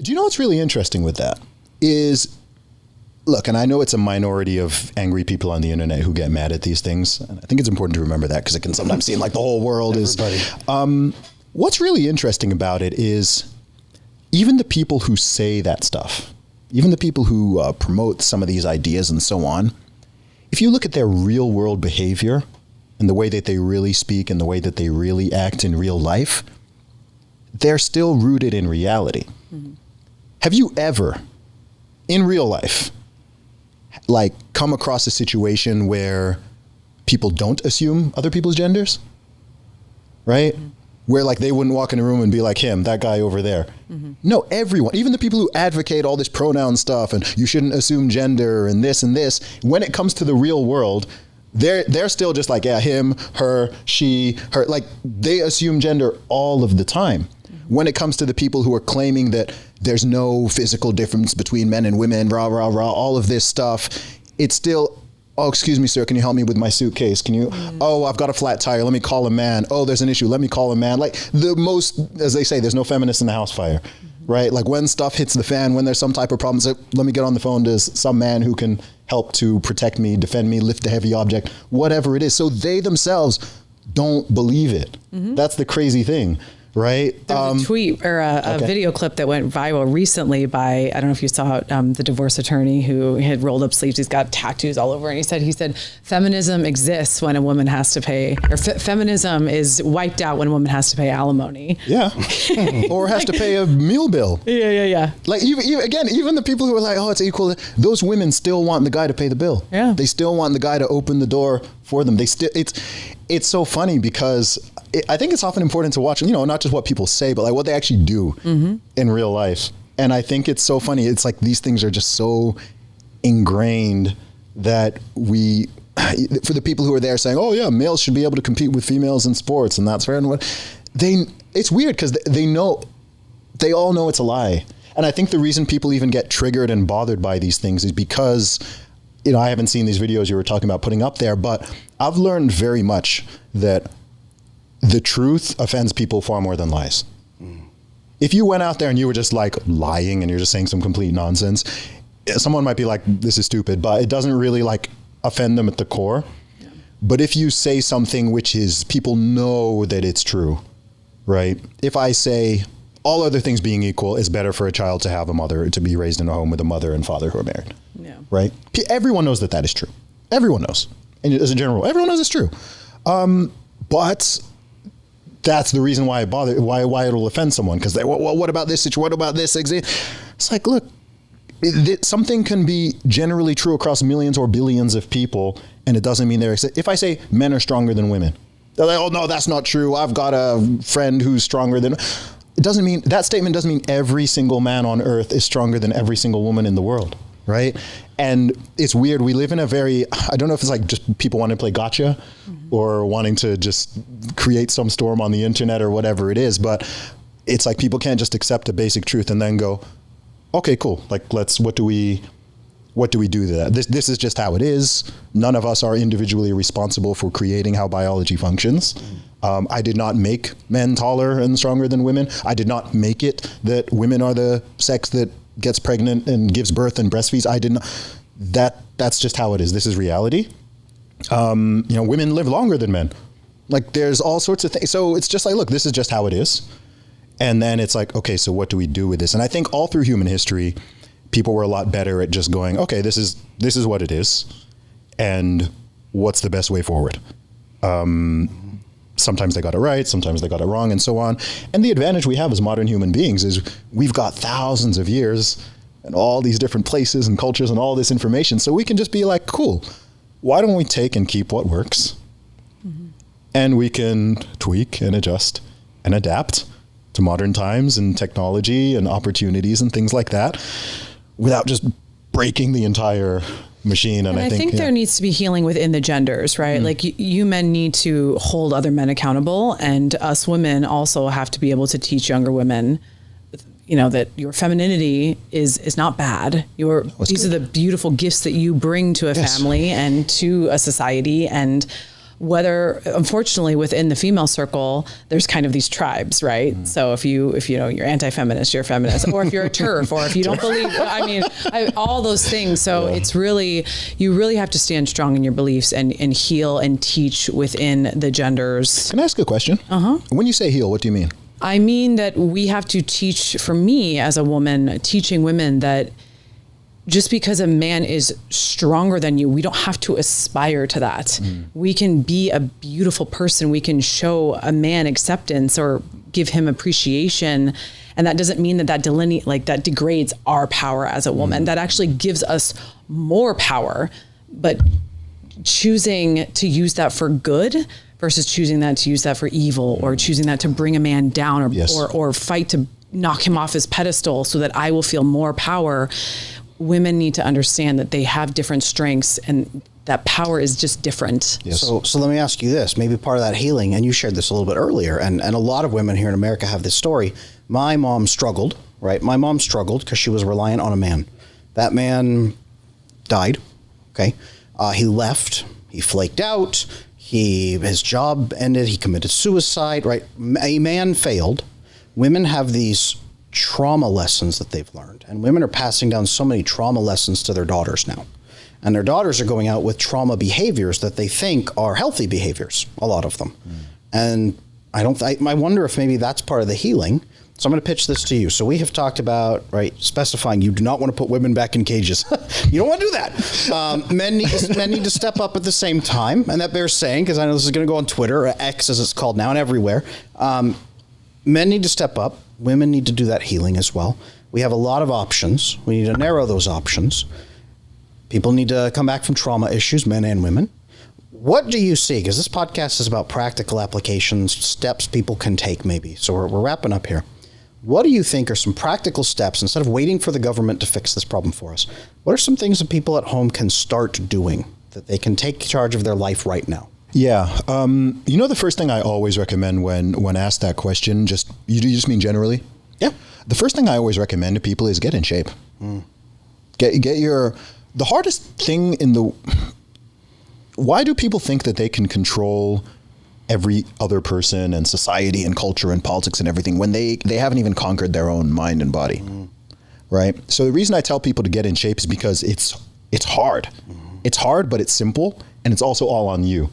Do you know what's really interesting with that is, look, and I know it's a minority of angry people on the internet who get mad at these things. And I think it's important to remember that because it can sometimes seem like the whole world is. What's really interesting about it is even the people who say that stuff, even the people who promote some of these ideas and so on, if you look at their real world behavior and the way that they really speak and the way that they really act in real life, they're still rooted in reality. Mm-hmm. Have you ever, in real life, like come across a situation where people don't assume other people's genders? Right? Mm-hmm. Where like they wouldn't walk in a room and be like him, that guy over there. Mm-hmm. No, everyone, even the people who advocate all this pronoun stuff and you shouldn't assume gender and this, when it comes to the real world, they're still just like, yeah, him, her, she, her, like they assume gender all of the time. Mm-hmm. When it comes to the people who are claiming that there's no physical difference between men and women, rah, rah, rah, all of this stuff, it's still, oh, excuse me, sir, can you help me with my suitcase? Can you, oh, I've got a flat tire, let me call a man. Oh, there's an issue, let me call a man. Like the most, as they say, there's no feminists in the house fire, right? Like when stuff hits the fan, when there's some type of problem, so let me get on the phone to some man who can help to protect me, defend me, lift a heavy object, whatever it is. So they themselves don't believe it. Mm-hmm. That's the crazy thing. Right. There's a tweet or a video clip that went viral recently by, I don't know if you saw it, the divorce attorney who had rolled up sleeves. He's got tattoos all over. And he said, feminism exists when a woman has to pay, or feminism is wiped out when a woman has to pay alimony. Yeah. Or has to pay a meal bill. Yeah. Like even the people who are like, oh, it's equal. Those women still want the guy to pay the bill. Yeah. They still want the guy to open the door for them. It's so funny because I think it's often important to watch, not just what people say, but like what they actually do in real life. And I think it's so funny. It's like these things are just so ingrained that for the people who are there saying, oh yeah, males should be able to compete with females in sports and that's fair. And it's weird because they all know it's a lie. And I think the reason people even get triggered and bothered by these things is because, I haven't seen these videos you were talking about putting up there, but I've learned very much that the truth offends people far more than lies. Mm. If you went out there and you were just like lying and you're just saying some complete nonsense, someone might be like, this is stupid, but it doesn't really like offend them at the core. Yeah. But if you say something which is, people know that it's true, right? If I say all other things being equal, it's better for a child to have a mother, to be raised in a home with a mother and father who are married. Yeah. Right? Everyone knows that is true. Everyone knows. And as a general rule, everyone knows it's true. But that's the reason why why it'll offend someone. Because what about this situation? What about this? It's like, look, something can be generally true across millions or billions of people, and it doesn't mean if I say men are stronger than women, they're like, oh no, that's not true. I've got a friend who's stronger than. It doesn't mean, that statement doesn't mean every single man on earth is stronger than every single woman in the world, right? And it's weird. We live in a I don't know if it's like just people wanting to play gotcha or wanting to just create some storm on the internet or whatever it is, but it's like people can't just accept a basic truth and then go, okay, cool. Like, what do we do to that? This is just how it is. None of us are individually responsible for creating how biology functions. I did not make men taller and stronger than women. I did not make it that women are the sex that gets pregnant and gives birth and breastfeeds. I did not. That's just how it is. This is reality. Women live longer than men. Like there's all sorts of things. So it's just like, look, this is just how it is. And then it's like, okay, so what do we do with this? And I think all through human history, people were a lot better at just going, okay, this is what it is. And what's the best way forward? Sometimes they got it right, sometimes they got it wrong, and so on. And the advantage we have as modern human beings is we've got thousands of years and all these different places and cultures and all this information. So we can just be like, cool, why don't we take and keep what works? Mm-hmm. And we can tweak and adjust and adapt to modern times and technology and opportunities and things like that without just breaking the entire machine. And I think there needs to be healing within the genders, right? Like you men need to hold other men accountable, and us women also have to be able to teach younger women, that your femininity is not bad. These are the beautiful gifts that you bring to a family and to a society. And whether, unfortunately, within the female circle, there's kind of these tribes, right? So if you know, you're anti-feminist, you're a feminist, or if you're a TERF, or if you don't believe, all those things. So it's really, you really have to stand strong in your beliefs and heal and teach within the genders. Can I ask a question? When you say heal, what do you mean? I mean that we have to teach, for me as a woman, teaching women that just because a man is stronger than you, we don't have to aspire to that. We can be a beautiful person. We can show a man acceptance or give him appreciation. And that doesn't mean that degrades our power as a woman. That actually gives us more power, but choosing to use that for good versus choosing that to use that for evil, or choosing that to bring a man down, or fight to knock him off his pedestal so that I will feel more power. Women need to understand that they have different strengths and that power is just different. Yes. So let me ask you this, maybe part of that healing, and you shared this a little bit earlier, and a lot of women here in America have this story. My mom struggled, right? My mom struggled because she was reliant on a man. That man died, okay? He left, he flaked out, his job ended, he committed suicide, right? A man failed. Women have these trauma lessons that they've learned, and women are passing down so many trauma lessons to their daughters now, and their daughters are going out with trauma behaviors that they think are healthy behaviors, a lot of them. And I wonder if maybe that's part of the healing. So I'm going to pitch this to you. So we have talked about, right, specifying you do not want to put women back in cages. You don't want to do that. Men need to step up at the same time, and that bears saying, because I know this is going to go on Twitter, or X as it's called now, and everywhere. Men need to step up. Women need to do that healing as well. We have a lot of options. We need to narrow those options. People need to come back from trauma issues, men and women. What do you see? Because this podcast is about practical applications, steps people can take maybe. So we're wrapping up here. What do you think are some practical steps, instead of waiting for the government to fix this problem for us? What are some things that people at home can start doing, that they can take charge of their life right now? Yeah. The first thing I always recommend when asked that question, you just mean generally? Yeah. The first thing I always recommend to people is get in shape. The hardest thing why do people think that they can control every other person and society and culture and politics and everything when they haven't even conquered their own mind and body? Right? So the reason I tell people to get in shape is because it's hard. It's hard, but it's simple, and it's also all on you.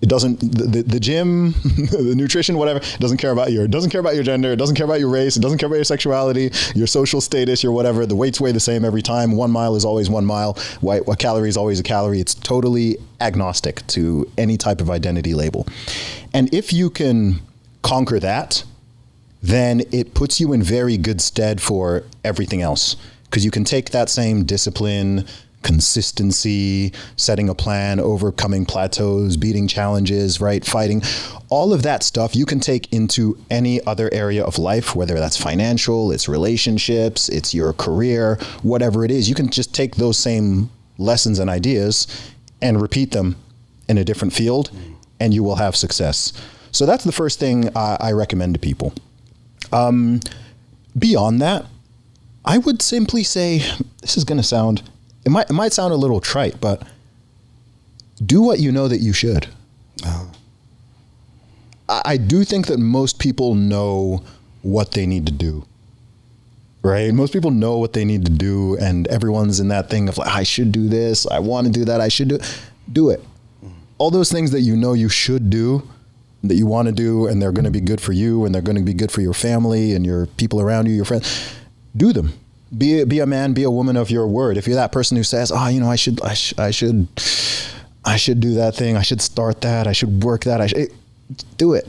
It doesn't, the gym, the nutrition, whatever, it doesn't care about your gender, it doesn't care about your race, it doesn't care about your sexuality, your social status, your whatever. The weights weigh the same every time. 1 mile is always 1 mile. A calorie is always a calorie. It's totally agnostic to any type of identity label. And if you can conquer that, then it puts you in very good stead for everything else. Because you can take that same discipline, consistency, setting a plan, overcoming plateaus, beating challenges, right? Fighting, all of that stuff you can take into any other area of life, whether that's financial, it's relationships, it's your career, whatever it is. You can just take those same lessons and ideas and repeat them in a different field, and you will have success. So that's the first thing I recommend to people. Beyond that, I would simply say, this is going to sound, it might sound a little trite, but do what you know that you should. I do think that most people know what they need to do, right? Most people know what they need to do, and everyone's in that thing of like, I should do this, I want to do that, I should do it. All those things that you know you should do, that you want to do, and they're going to be good for you, and they're going to be good for your family and your people around you, your friends, do them. Be a man, be a woman of your word. If you're that person who says, I should do that thing, I should start that, I should work that, do it.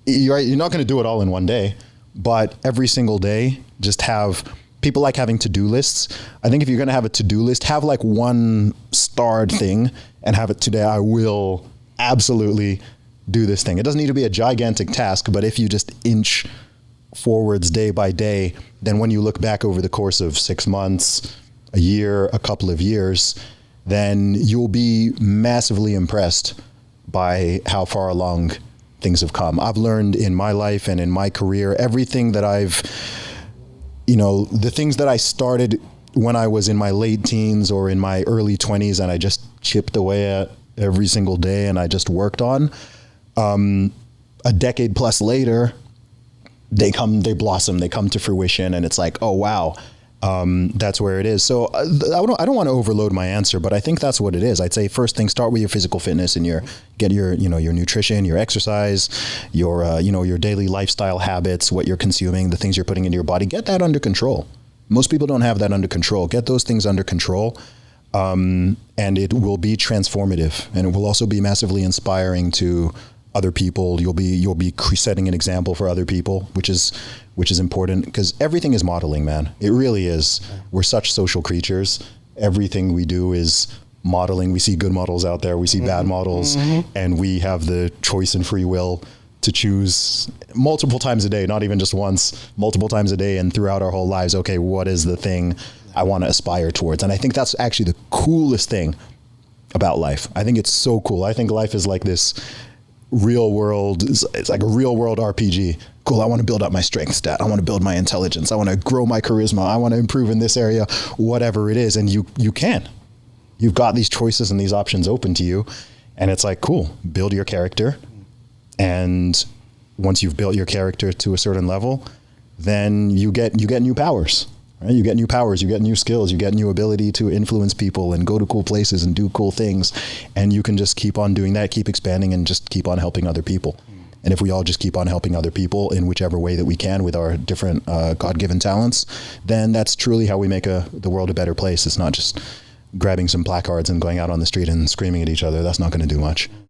You're not going to do it all in one day, but every single day, just have, people like having to-do lists. I think if you're going to have a to-do list, have like one starred thing and have it today. I will absolutely do this thing. It doesn't need to be a gigantic task, but if you just inch forwards day by day, then when you look back over the course of 6 months, a year, a couple of years, then you'll be massively impressed by how far along things have come. I've learned in my life and in my career, everything that the things that I started when I was in my late teens or in my early 20s and I just chipped away at every single day and I just worked on, a decade plus later, they blossom, they come to fruition, and it's like, oh wow, that's where it is. So I don't want to overload my answer, but I think that's what it is. I'd say first thing, start with your physical fitness and get your nutrition, your exercise, your daily lifestyle habits, what you're consuming, the things you're putting into your body. Get that under control. Most people don't have that under control. Get those things under control, and it will be transformative, and it will also be massively inspiring to other people. You'll be setting an example for other people, which is important, because everything is modeling, man. It really is. We're such social creatures. Everything we do is modeling. We see good models out there. We see bad models, and we have the choice and free will to choose multiple times a day, not even just once, multiple times a day and throughout our whole lives. Okay, what is the thing I want to aspire towards? And I think that's actually the coolest thing about life. I think it's so cool. I think life is like this real world, it's like a real world RPG. Cool, I want to build up my strength stat. I want to build my intelligence. I want to grow my charisma. I want to improve in this area, whatever it is. And you can. You've got these choices and these options open to you. And it's like, cool, build your character. And once you've built your character to a certain level, then you get new powers. Right? You get new powers, you get new skills, you get new ability to influence people and go to cool places and do cool things. And you can just keep on doing that, keep expanding, and just keep on helping other people. And if we all just keep on helping other people in whichever way that we can with our different God-given talents, then that's truly how we make the world a better place. It's not just grabbing some placards and going out on the street and screaming at each other. That's not going to do much.